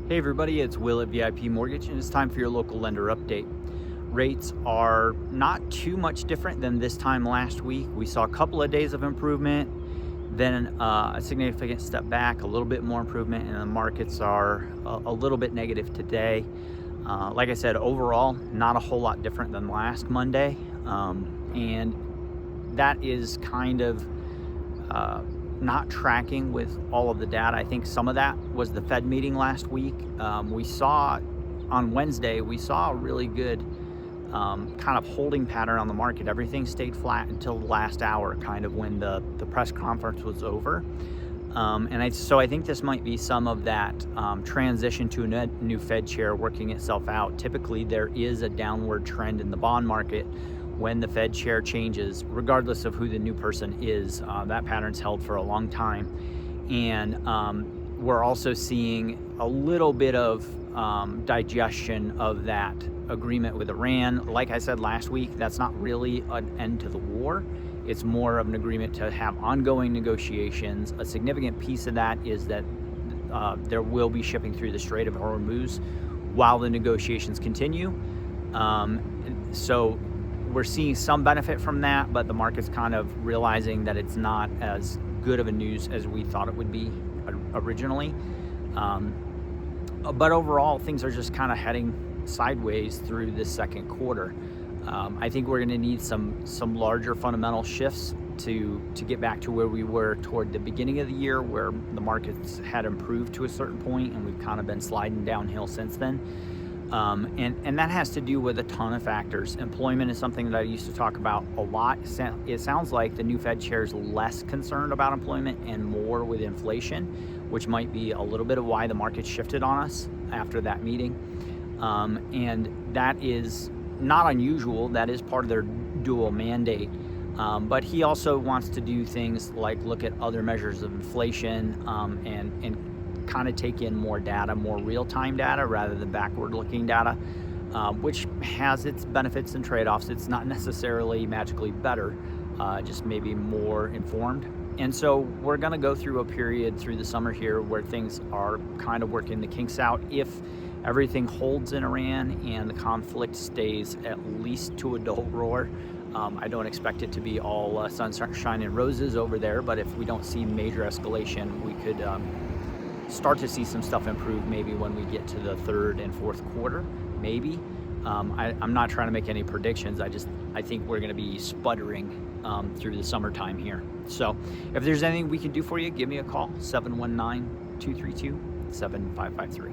Hey everybody, it's Will at VIP Mortgage, and it's time for your local lender update. Rates are not too much different than this time last week. We saw a couple of days of improvement, then a significant step back, a little bit more improvement, and the markets are a little bit negative today. Like I said, overall, not a whole lot different than last Monday, and that is kind of not tracking with all of the data. I think some of that was the Fed meeting last week. We saw on Wednesday, we saw a really good kind of holding pattern on the market. Everything stayed flat until the last hour, kind of when the press conference was over. So I think this might be some of that transition to a new Fed chair working itself out. Typically, there is a downward trend in the bond market when the Fed chair changes, regardless of who the new person is. That pattern's held for a long time. And we're also seeing a little bit of digestion of that agreement with Iran. Like I said last week, that's not really an end to the war. It's more of an agreement to have ongoing negotiations. A significant piece of that is that there will be shipping through the Strait of Hormuz while the negotiations continue. So we're seeing some benefit from that, but the market's kind of realizing that it's not as good of a news as we thought it would be originally. But overall, things are just kind of heading sideways through this second quarter. I think we're going to need some larger fundamental shifts to get back to where we were toward the beginning of the year, where the markets had improved to a certain point, and we've kind of been sliding downhill since then. And that has to do with a ton of factors. Employment is something that I used to talk about a lot. It sounds like the new Fed chair is less concerned about employment and more with inflation, which might be a little bit of why the market shifted on us after that meeting. And that is not unusual. That is part of their dual mandate. But he also wants to do things like look at other measures of inflation and kind of take in more data, more real-time data rather than backward-looking data, which has its benefits and trade-offs. It's not necessarily magically better, just maybe more informed. And so we're going to go through a period through the summer here where things are kind of working the kinks out. If everything holds in Iran and the conflict stays at least to a dull roar, I don't expect it to be all sunshine and roses over there, but if we don't see major escalation, we could start to see some stuff improve maybe when we get to the third and fourth quarter, maybe. I'm not trying to make any predictions. I think we're going to be sputtering through the summertime here. So if there's anything we can do for you, give me a call, 719-232-7553.